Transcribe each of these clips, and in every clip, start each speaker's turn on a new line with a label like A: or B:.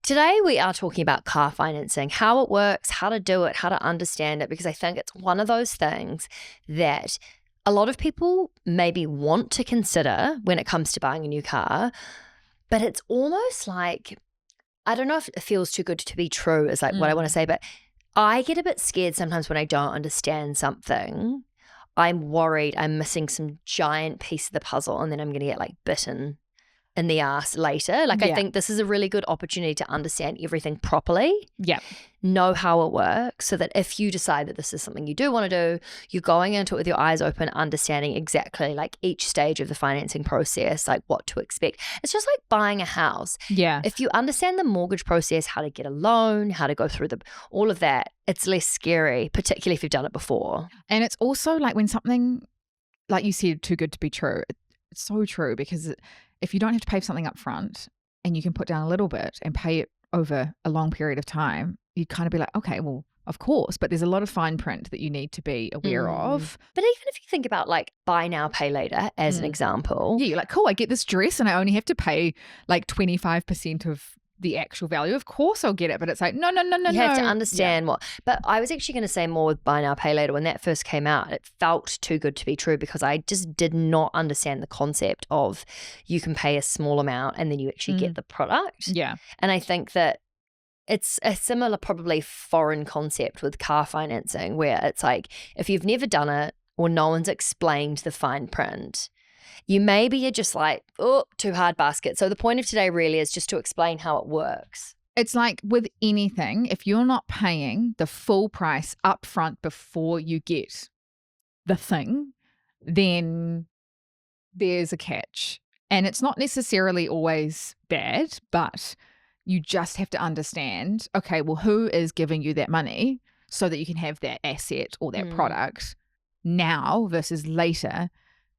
A: Today we are talking about car financing, how it works, how to do it, how to understand it, because I think it's one of those things that a lot of people maybe want to consider when it comes to buying a new car, but it's almost like, I don't know if it feels too good to be true is like what I want to say, but I get a bit scared sometimes when I don't understand something. I'm worried I'm missing some giant piece of the puzzle and then I'm going to get like bitten in the ass later. Like, I think this is a really good opportunity to understand everything properly.
B: Yeah.
A: Know how it works so that if you decide that this is something you do want to do, you're going into it with your eyes open, understanding exactly like each stage of the financing process, like what to expect. It's just like buying a house.
B: Yeah.
A: If you understand the mortgage process, how to get a loan, how to go through all of that, it's less scary, particularly if you've done it before.
B: And it's also like when something, like you said, too good to be true. It's so true, because if you don't have to pay for something up front and you can put down a little bit and pay it over a long period of time, you kind of be like, okay, well, of course. But there's a lot of fine print that you need to be aware of.
A: But even if you think about like buy now, pay later as an example.
B: Yeah, you're like, cool, I get this dress and I only have to pay like 25% of the actual value. Of course I'll get it. But it's like, no.
A: You have to understand what. But I was actually going to say more with buy now, pay later. When that first came out, it felt too good to be true because I just did not understand the concept of you can pay a small amount and then you actually get the product.
B: Yeah.
A: And I think that it's a similar, probably foreign concept with car financing, where it's like if you've never done it or no one's explained the fine print, you're just like, oh, too hard basket. So the point of today really is just to explain how it works.
B: It's like with anything, if you're not paying the full price up front before you get the thing, then there's a catch. And it's not necessarily always bad, but you just have to understand, okay, well, who is giving you that money so that you can have that asset or that product now versus later,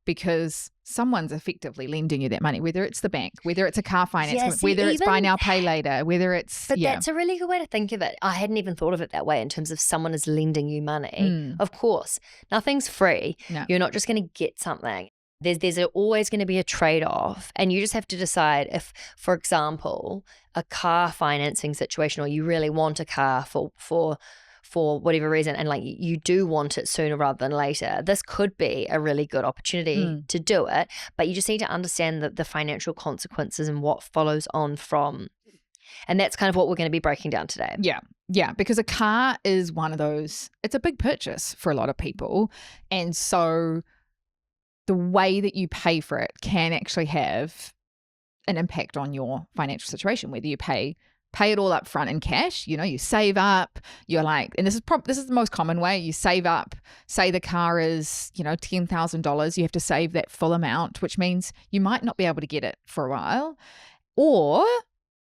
B: because someone's effectively lending you that money, whether it's the bank, whether it's a car finance, whether it's buy now, pay later, whether it's...
A: But that's a really good way to think of it. I hadn't even thought of it that way in terms of someone is lending you money. Of course, nothing's free.
B: No.
A: You're not just going to get something. There's always going to be a trade-off, and you just have to decide if, for example, a car financing situation, or you really want a car for whatever reason, and like you do want it sooner rather than later, this could be a really good opportunity to do it. But you just need to understand the financial consequences and what follows on from. And that's kind of what we're going to be breaking down today.
B: Yeah, because a car is one of those, it's a big purchase for a lot of people. And so the way that you pay for it can actually have an impact on your financial situation, whether you pay it all up front in cash, you save up, you're like, and this is the most common way, you save up, say the car is, $10,000, you have to save that full amount, which means you might not be able to get it for a while. Or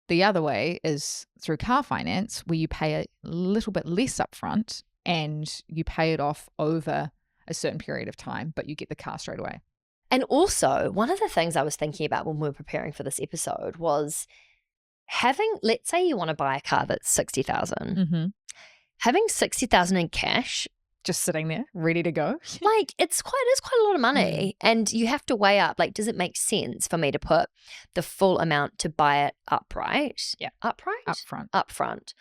B: the other way is through car finance, where you pay a little bit less upfront and you pay it off over a certain period of time, but you get the car straight away.
A: And also, one of the things I was thinking about when we were preparing for this episode was let's say you want to buy a car that's $60,000, having $60,000 in cash,
B: just sitting there ready to go.
A: Like it's quite a lot of money, and you have to weigh up, like, does it make sense for me to put the full amount to buy it upright?
B: Yeah,
A: upfront,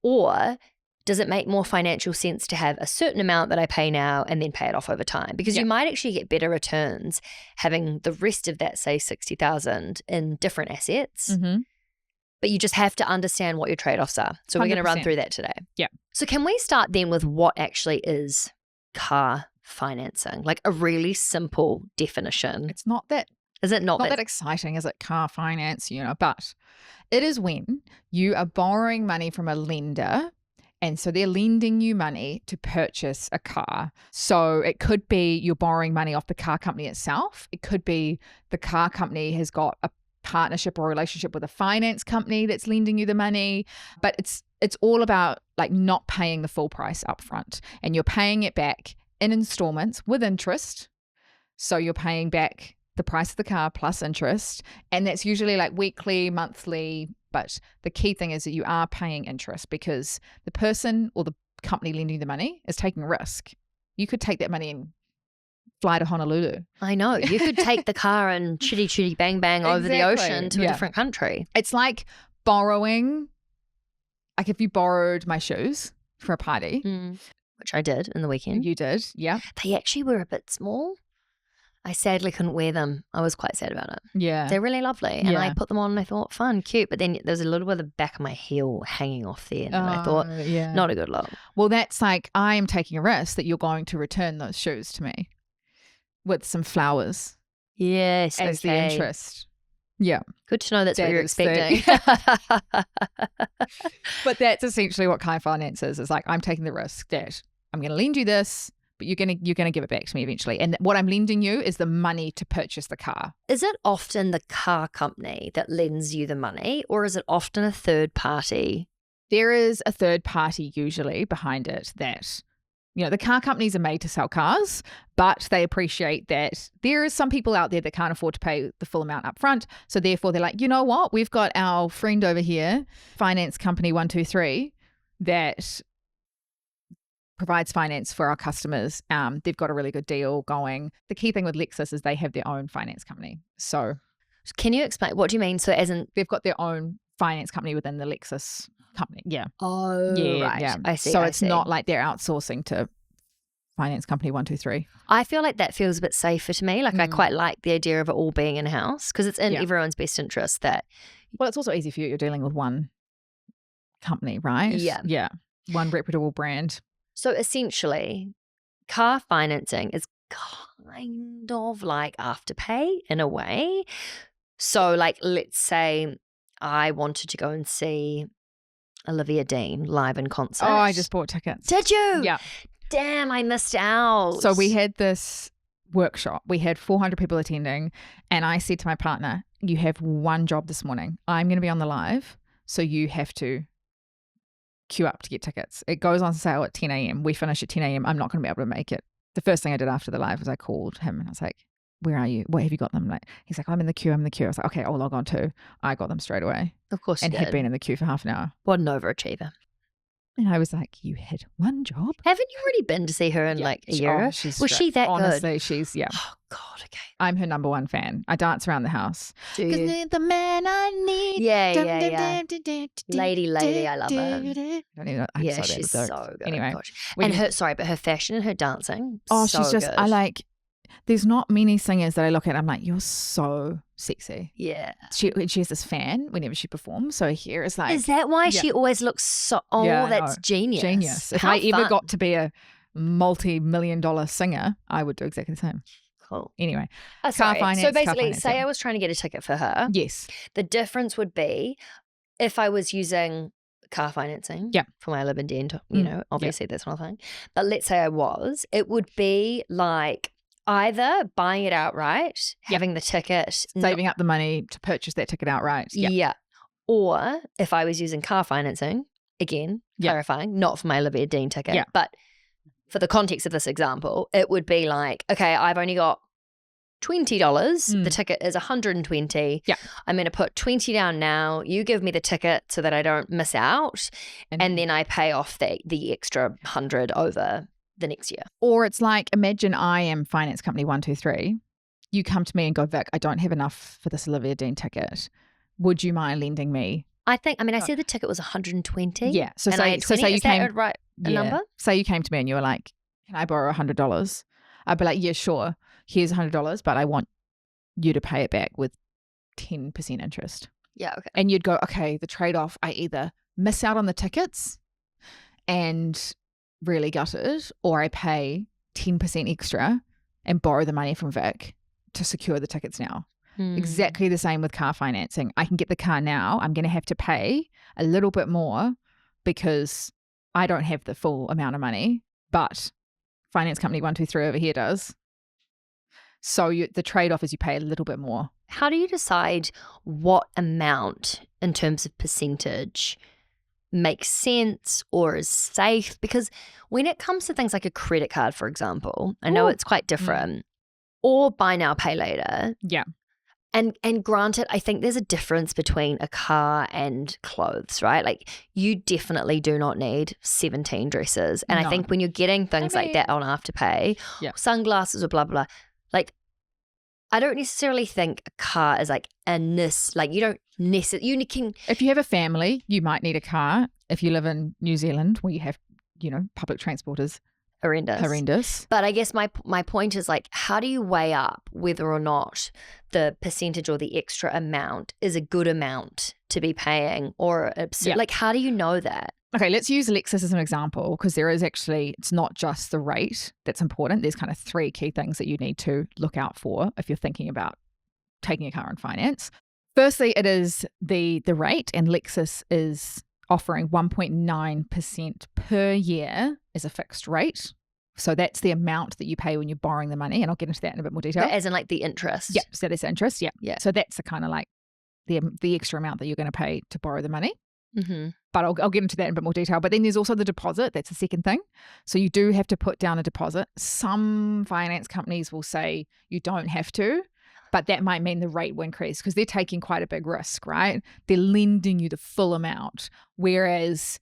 A: or does it make more financial sense to have a certain amount that I pay now and then pay it off over time? Because you might actually get better returns having the rest of that, say $60,000, in different assets. But you just have to understand what your trade-offs are. So we're going to run through that today.
B: Yeah.
A: So can we start then with what actually is car financing? Like a really simple definition.
B: It's not that...
A: Is it not
B: that exciting, is it, car finance, but it is when you are borrowing money from a lender, and so they're lending you money to purchase a car. So it could be you're borrowing money off the car company itself. It could be the car company has got a partnership or relationship with a finance company that's lending you the money. But it's all about like not paying the full price up front, and you're paying it back in installments with interest. So you're paying back the price of the car plus interest, and that's usually like weekly, monthly. But the key thing is that you are paying interest, because the person or the company lending you the money is taking a risk. You could take that money and fly to Honolulu.
A: I know. You could take the car and chitty bang bang over the ocean to a different country.
B: It's like borrowing like if you borrowed my shoes for a party.
A: Which I did in the weekend.
B: You did, yeah.
A: They actually were a bit small. I sadly couldn't wear them. I was quite sad about it.
B: Yeah.
A: They're really lovely. And I
B: Yeah.
A: put them on and I thought, fun, cute. But then there was a little bit of the back of my heel hanging off there. And I thought, not a good look.
B: Well, that's like, I am taking a risk that you're going to return those shoes to me with some flowers.
A: Yes.
B: As the interest. Yeah.
A: Good to know that's what you're expecting.
B: But that's essentially what car finance is. It's like, I'm taking the risk that I'm going to lend you this, but you're going to give it back to me eventually. And what I'm lending you is the money to purchase the car. Is
A: it often the car company that lends you the money, or is it often a third party?
B: There is a third party usually behind it that, the car companies are made to sell cars, but they appreciate that there is some people out there that can't afford to pay the full amount up front. So therefore they're like, you know what? We've got our friend over here, finance company 123, that provides finance for our customers. They've got a really good deal going. The key thing with Lexus is they have their own finance company. So
A: can you explain, what do you mean? So as in
B: they've got their own finance company within the Lexus company. Yeah.
A: Oh,
B: yeah,
A: right.
B: Yeah.
A: I see.
B: So it's not like they're outsourcing to finance company 123.
A: I feel like that feels a bit safer to me. Like I quite like the idea of it all being in-house because it's in everyone's best interest that.
B: Well, it's also easy for you. You're dealing with one company, right?
A: Yeah.
B: Yeah. One reputable brand.
A: So essentially, car financing is kind of like Afterpay in a way. So like, let's say I wanted to go and see Olivia Dean live in concert.
B: Oh, I just bought tickets.
A: Did you?
B: Yeah.
A: Damn, I missed out.
B: So we had this workshop. We had 400 people attending, and I said to my partner, you have one job this morning. I'm going to be on the live, so you have to queue up to get tickets. It goes on sale at 10 a.m. We finish at 10 a.m. I'm not going to be able to make it. The first thing I did after the live was I called him and I was like, where are you? What have you got them? Like, he's like, I'm in the queue. I was like, okay, I'll log on too. I got them straight away.
A: Of course you
B: and
A: did.
B: had been in the queue for half an hour.
A: What an overachiever.
B: And I was like, you had one job?
A: Haven't you already been to see her in like a year? Was she that
B: Honestly,
A: good?
B: she's, yeah.
A: Oh, God, okay.
B: I'm her number one fan. I dance around the house.
A: Do you?
B: The man I need.
A: Yeah. Lady, I love her.
B: I don't even know.
A: Yeah, she's so good.
B: Anyway.
A: And her fashion and her dancing,
B: oh,
A: so
B: she's just,
A: good.
B: There's not many singers that I look at. I'm like, you're so sexy.
A: Yeah.
B: She has this fan whenever she performs. So here is like.
A: Is that why she always looks so? Oh, yeah, that's genius.
B: Genius. If I ever got to be a multi-million-dollar singer, I would do exactly the same.
A: Cool.
B: Anyway,
A: car finance. So basically,
B: car
A: say I was trying to get a ticket for her.
B: Yes.
A: The difference would be if I was using car financing for my live and dent, obviously that's not a thing. But let's say it would be like either buying it outright, having the ticket,
B: saving up the money to purchase that ticket outright.
A: Yeah. Or if I was using car financing, again, clarifying, not for my Olivia Dean ticket, but for the context of this example, it would be like, okay, I've only got $20. The ticket is $120.
B: Yeah.
A: I'm going to put $20 down now. You give me the ticket so that I don't miss out. And then I pay off the extra $100 over the next year.
B: Or it's like, imagine I am finance company 123. You come to me and go, Vic, I don't have enough for this Olivia Dean ticket. Would you mind lending me?
A: I said the ticket was $120.
B: Yeah. So
A: and I had 20. Is that a number?
B: Say you came to me and you were like, can I borrow $100? I'd be like, yeah, sure. Here's $100, but I want you to pay it back with 10% interest.
A: Yeah, okay.
B: And you'd go, okay, the trade-off, I either miss out on the tickets and really gut it, or I pay 10% extra and borrow the money from Vic to secure the tickets now. Exactly the same with car financing. I can get the car now. I'm going to have to pay a little bit more because I don't have the full amount of money, but finance company 123 over here does. So the trade-off is you pay a little bit more.
A: How do you decide what amount in terms of percentage makes sense or is safe? Because when it comes to things like a credit card, for example, I know it's quite different, or buy now, pay later.
B: Yeah.
A: And granted, I think there's a difference between a car and clothes, right? Like you definitely do not need 17 dresses. And I think when you're getting things like that on Afterpay, sunglasses or blah, blah, blah, like I don't necessarily think a car is like you don't necessarily, you can.
B: If you have a family, you might need a car. If you live in New Zealand where you have, public transport is horrendous.
A: But I guess my point is like, how do you weigh up whether or not the percentage or the extra amount is a good amount to be paying or absurd? Like, how do you know that?
B: Okay, let's use Lexus as an example, because there is actually, it's not just the rate that's important. There's kind of 3 key things that you need to look out for if you're thinking about taking a car on finance. Firstly, it is the rate, and Lexus is offering 1.9% per year as a fixed rate. So that's the amount that you pay when you're borrowing the money, and I'll get into that in a bit more detail.
A: As in like the interest?
B: Yeah, so that's interest, yeah. So that's the kind of like the extra amount that you're going to pay to borrow the money.
A: Mm-hmm.
B: But I'll get into that in a bit more detail. But then there's also the deposit. That's the second thing. So you do have to put down a deposit. Some finance companies will say you don't have to, but that might mean the rate will increase because they're taking quite a big risk, right? They're lending you the full amount. Whereas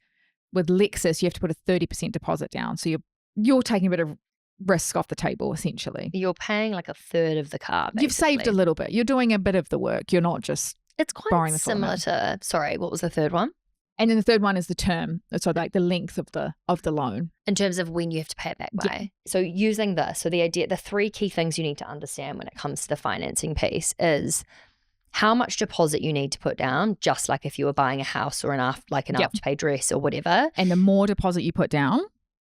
B: with Lexus, you have to put a 30% deposit down. So you're taking a bit of risk off the table, essentially.
A: You're paying like a third of the car, basically.
B: You've saved a little bit. You're doing a bit of the work. You're not just
A: It's quite similar to, sorry, what was the third one?
B: And then the third one is the term, so like the length of the loan.
A: In terms of when you have to pay it back by. Yeah. So using this, so the 3 key things you need to understand when it comes to the financing piece is how much deposit you need to put down, just like if you were buying a house or an after-pay dress or whatever.
B: And the more deposit you put down,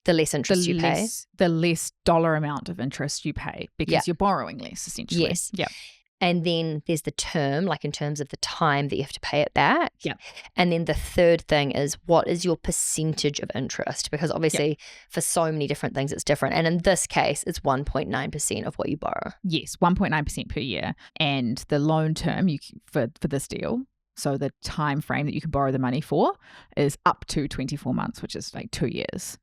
A: the less interest you pay.
B: The less dollar amount of interest you pay because you're borrowing less, essentially.
A: Yes.
B: Yeah.
A: And then there's the term, like in terms of the time that you have to pay it back.
B: Yeah.
A: And then the third thing is what is your percentage of interest? Because obviously for so many different things, it's different. And in this case, it's 1.9% of what you borrow.
B: Yes, 1.9% per year. And the loan term for this deal, so the time frame that you can borrow the money for is up to 24 months, which is like 2 years.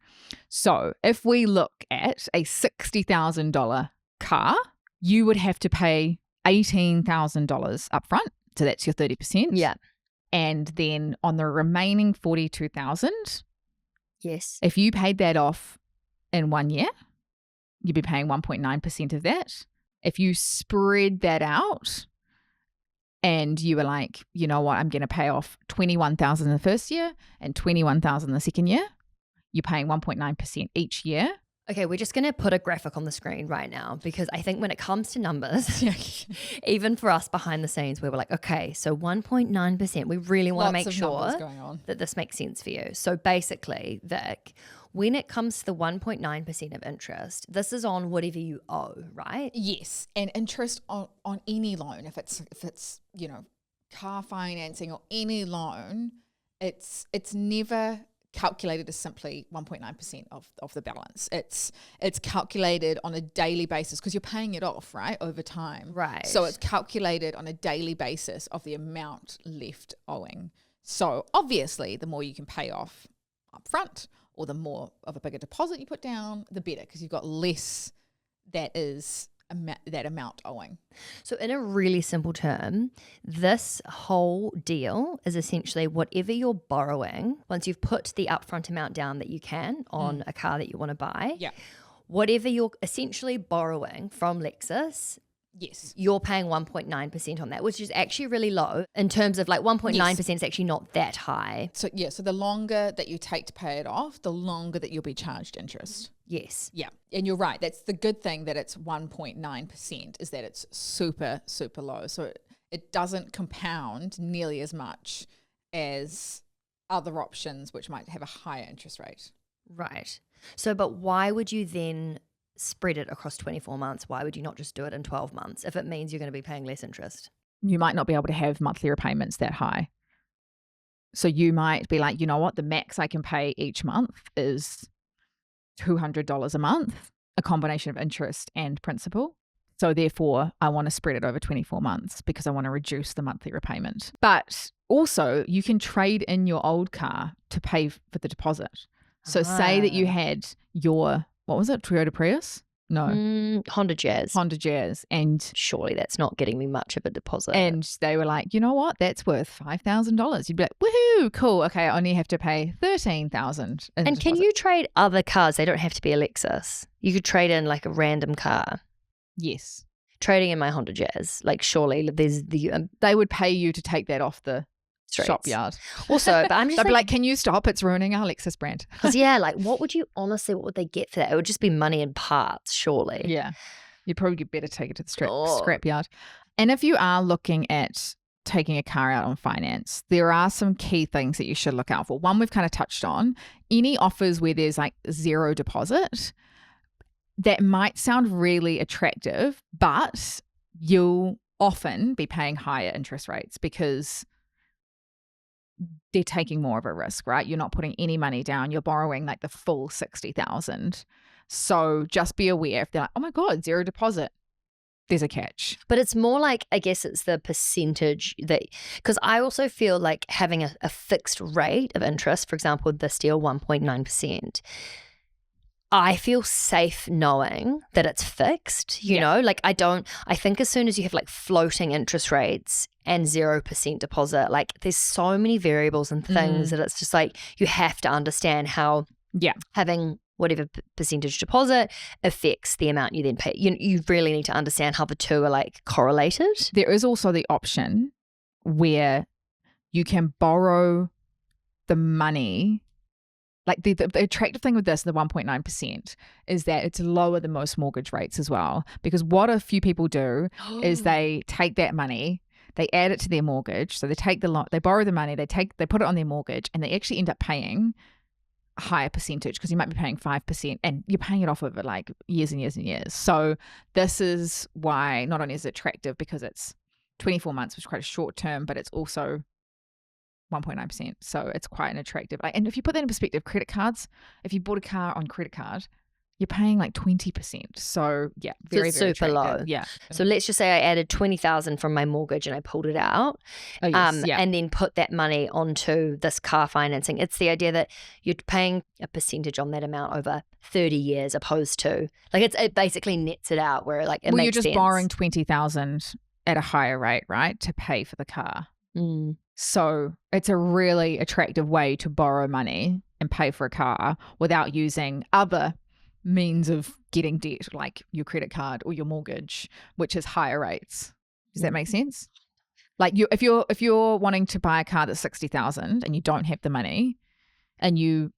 B: So if we look at a $60,000 car, you would have to pay $18,000 up front. So that's your 30%.
A: Yeah.
B: And then on the remaining $42,000,
A: yes,
B: if you paid that off in 1 year, you'd be paying 1.9% of that. If you spread that out and you were like, you know what, I'm going to pay off $21,000 in the first year and $21,000 in the second year, you're paying 1.9% each year.
A: Okay, we're just going to put a graphic on the screen right now because I think when it comes to numbers, even for us behind the scenes, we were like, okay, so 1.9%, we really want to make sure that this makes sense for you. So basically, Vic, when it comes to the 1.9% of interest, this is on whatever you owe, right?
B: Yes, and interest on any loan, if it's car financing or any loan, it's never calculated as simply 1.9% of the balance. It's calculated on a daily basis because you're paying it off, right, over time.
A: Right.
B: So it's calculated on a daily basis of the amount left owing. So obviously, the more you can pay off up front or the more of a bigger deposit you put down, the better because you've got less that amount owing.
A: So in a really simple term, this whole deal is essentially whatever you're borrowing, once you've put the upfront amount down that you can on a car that you want to buy, whatever you're essentially borrowing from Lexus,
B: yes,
A: you're paying 1.9% on that, which is actually really low in terms of like 1.9% is actually not that high.
B: So so the longer that you take to pay it off, the longer that you'll be charged interest.
A: Yes.
B: Yeah. And you're right. That's the good thing that it's 1.9% is that it's super, super low. So it doesn't compound nearly as much as other options, which might have a higher interest rate.
A: Right. So, but why would you then spread it across 24 months? Why would you not just do it in 12 months if it means you're going to be paying less interest?
B: You might not be able to have monthly repayments that high. So you might be like, you know what, the max I can pay each month is $200 a month, a combination of interest and principal. So therefore, I want to spread it over 24 months because I want to reduce the monthly repayment. But also, you can trade in your old car to pay for the deposit. So say that you had your, what was it, Toyota Prius? No.
A: Honda Jazz.
B: And
A: surely that's not getting me much of a deposit.
B: And they were like, you know what? That's worth $5,000. You'd be like, woohoo, cool. Okay, I only have to pay $13,000.
A: And can you trade other cars? They don't have to be a Lexus. You could trade in like a random car.
B: Yes.
A: trading in my Honda Jazz. Like, surely there's the
B: They would pay you to take that off the
A: streets.
B: shop yard.
A: Also, but I'm just
B: They'd be like, can you stop? It's ruining our Lexus brand.
A: because like, what would they get for that? It would just be money and parts, surely.
B: Yeah. You'd probably better take it to the scrap yard. And if you are looking at taking a car out on finance, there are some key things that you should look out for. One, we've kind of touched on. Any offers where there's like zero deposit, that might sound really attractive, but you'll often be paying higher interest rates because they're taking more of a risk, right? You're not putting any money down. You're borrowing like the full 60,000. So just be aware if they're like, oh my God, zero deposit, there's a catch.
A: But it's more like, I guess it's the percentage that, because I also feel like having a fixed rate of interest, for example, this deal, 1.9%, I feel safe knowing that it's fixed, you know, like I think as soon as you have like floating interest rates and 0% deposit, like there's so many variables and things that it's just like, you have to understand how having whatever percentage deposit affects the amount you then pay. You really need to understand how the two are like correlated.
B: There is also the option where you can borrow the money. Like the attractive thing with this, the 1.9%, is that it's lower than most mortgage rates as well. Because what a few people do is they take that money, they add it to their mortgage. So they take they borrow the money, they put it on their mortgage, and they actually end up paying a higher percentage because you might be paying 5% and you're paying it off over like years and years and years. So this is why not only is it attractive because it's 24 months, which is quite a short term, but it's also 1.9%. So it's quite an attractive. And if you put that in perspective, credit cards, if you bought a car on credit card, you're paying like 20%. So yeah, very,
A: it's
B: very
A: super
B: attractive.
A: low.
B: Yeah.
A: So let's just say I added 20,000 from my mortgage and I pulled it out, and then put that money onto this car financing. It's the idea that you're paying a percentage on that amount over 30 years, opposed to like it basically nets it out where like it makes
B: you're just
A: sense.
B: Borrowing 20,000 at a higher rate, right, to pay for the car. So it's a really attractive way to borrow money and pay for a car without using other means of getting debt like your credit card or your mortgage, which is higher rates. Does that make sense? Like if you're wanting to buy a car that's 60,000 and you don't have the money and you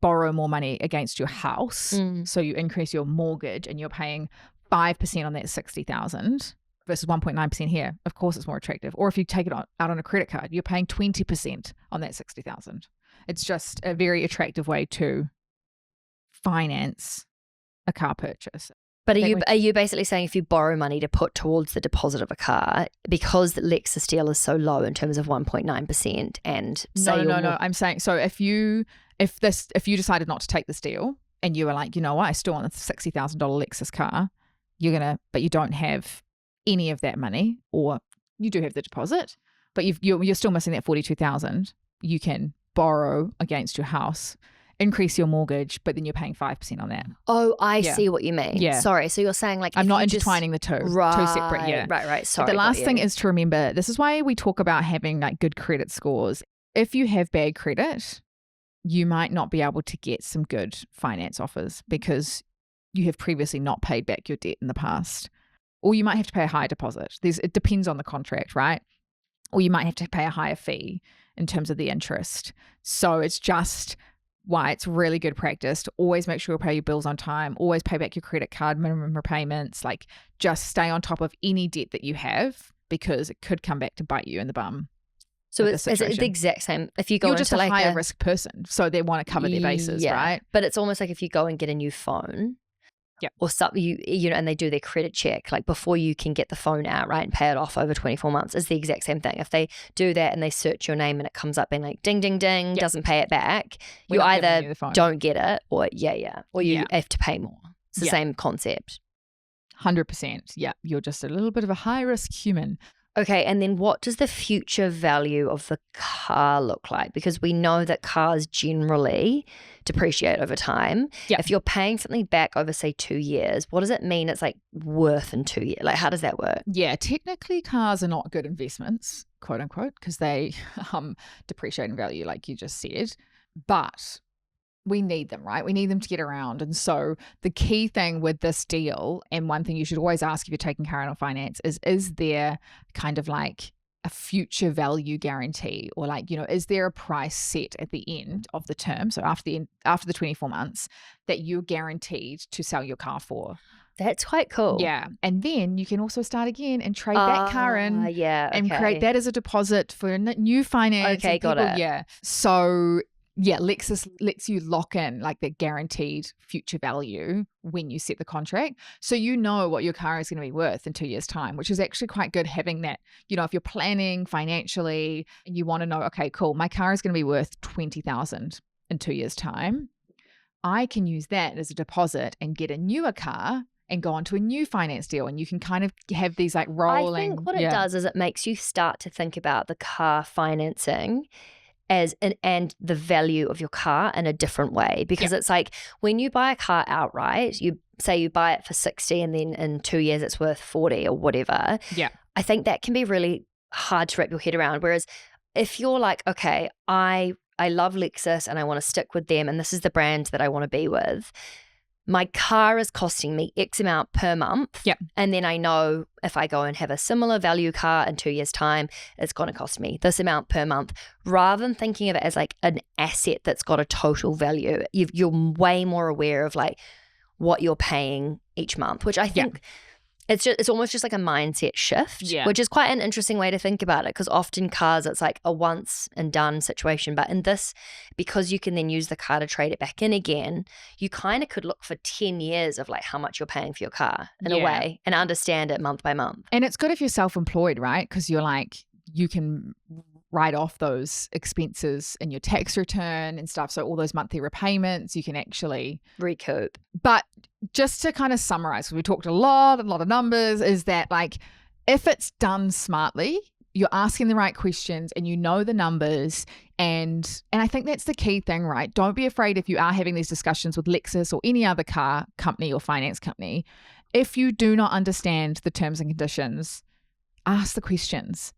B: borrow more money against your house, so you increase your mortgage and you're paying 5% on that 60,000 versus 1.9% here, of course it's more attractive. Or if you take it out on a credit card, you're paying 20% on that 60,000. It's just a very attractive way to finance a car purchase.
A: But are you basically saying if you borrow money to put towards the deposit of a car, because the Lexus deal is so low in terms of 1.9%, and
B: no, I'm saying so if you decided not to take this deal and you were like, you know what, I still want a $60,000 Lexus car, but you don't have any of that money, or you do have the deposit, but you're still missing that 42,000. You can borrow against your house, increase your mortgage, but then you're paying 5% on that.
A: Oh, I see what you mean.
B: Yeah.
A: Sorry. So you're saying like
B: I'm not intertwining the two.
A: Right,
B: two separate. Yeah.
A: Right. Sorry.
B: But the last thing is to remember, this is why we talk about having like good credit scores. If you have bad credit, you might not be able to get some good finance offers because you have previously not paid back your debt in the past. Or you might have to pay a higher deposit. It depends on the contract, right? Or you might have to pay a higher fee in terms of the interest. So it's just why it's really good practice to always make sure you pay your bills on time, always pay back your credit card minimum repayments, like just stay on top of any debt that you have because it could come back to bite you in the bum.
A: So is it the exact same if you go
B: You're just
A: into
B: a higher risk person, so they want to cover their bases, right?
A: But it's almost like if you go and get a new phone.
B: Yeah.
A: Or something, you know, and they do their credit check like before you can get the phone out, right, and pay it off over 24 months. It's the exact same thing. If they do that and they search your name and it comes up being like ding, ding, ding, doesn't pay it back, you either don't get it or or you have to pay more. It's the same concept.
B: 100%. Yeah, you're just a little bit of a high risk human.
A: Okay, and then what does the future value of the car look like? Because we know that cars generally depreciate over time.
B: Yeah.
A: If you're paying something back over, say, 2 years, what does it mean it's like worth in 2 years? Like, how does that work?
B: Yeah, technically cars are not good investments, quote unquote, because they depreciate in value, like you just said. But we need them, right? We need them to get around. And so the key thing with this deal, and one thing you should always ask if you're taking car out on finance is there kind of like a future value guarantee, or like, is there a price set at the end of the term? So after the 24 months that you're guaranteed to sell your car for.
A: That's quite cool.
B: Yeah. And then you can also start again and trade that car in and create that as a deposit for new finance.
A: Okay, got it.
B: Yeah. So yeah, Lexus lets you lock in like that guaranteed future value when you set the contract. So you know what your car is going to be worth in 2 years' time, which is actually quite good having that. If you're planning financially and you want to know, okay, cool, my car is going to be worth $20,000 in 2 years' time. I can use that as a deposit and get a newer car and go on to a new finance deal. And you can kind of have these like rolling.
A: I think what it does is it makes you start to think about the car financing and the value of your car in a different way, because it's like when you buy a car outright, you say you buy it for 60 and then in 2 years it's worth 40 or whatever.
B: Yeah.
A: I think that can be really hard to wrap your head around. Whereas if you're like, okay, I love Lexus and I want to stick with them and this is the brand that I want to be with, my car is costing me X amount per month.
B: Yep.
A: And then I know if I go and have a similar value car in 2 years' time, it's going to cost me this amount per month. Rather than thinking of it as like an asset that's got a total value, you're way more aware of like what you're paying each month, which I think it's almost just like a mindset shift, which is quite an interesting way to think about it, because often cars, it's like a once and done situation. But in this, because you can then use the car to trade it back in again, you kind of could look for 10 years of like how much you're paying for your car in a way and understand it month by month.
B: And it's good if you're self-employed, right? Because you're like, you can write off those expenses in your tax return and stuff. So all those monthly repayments, you can actually
A: recoup.
B: But just to kind of summarize, we talked a lot of numbers, is that like if it's done smartly, you're asking the right questions and you know the numbers. And I think that's the key thing, right? Don't be afraid if you are having these discussions with Lexus or any other car company or finance company. If you do not understand the terms and conditions, ask the questions.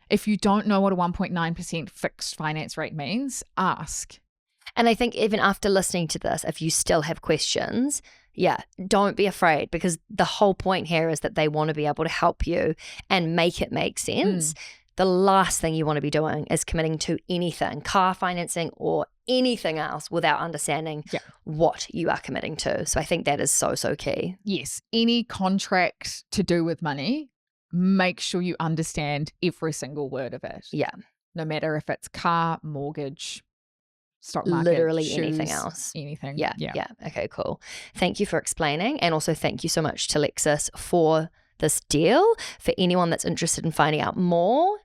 B: If you don't know what a 1.9% fixed finance rate means, ask.
A: And I think even after listening to this, if you still have questions, don't be afraid, because the whole point here is that they want to be able to help you and make it make sense. The last thing you want to be doing is committing to anything, car financing or anything else, without understanding what you are committing to. So I think that is so, so key.
B: Yes. Any contract to do with money, make sure you understand every single word of it.
A: Yeah.
B: No matter if it's car, mortgage, stock market,
A: literally
B: shoes,
A: anything else.
B: Anything.
A: Yeah. Okay, cool. Thank you for explaining. And also thank you so much to Lexus for this deal. For anyone that's interested in finding out more,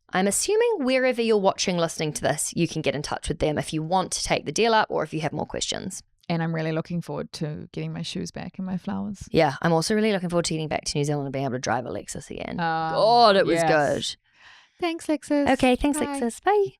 A: I'm assuming wherever you're watching, listening to this, you can get in touch with them if you want to take the deal up or if you have more questions.
B: And I'm really looking forward to getting my shoes back and my flowers.
A: Yeah, I'm also really looking forward to getting back to New Zealand and being able to drive a Lexus again. God, it was good.
B: Thanks, Lexus.
A: Okay, thanks,
B: Bye.
A: Lexus. Bye.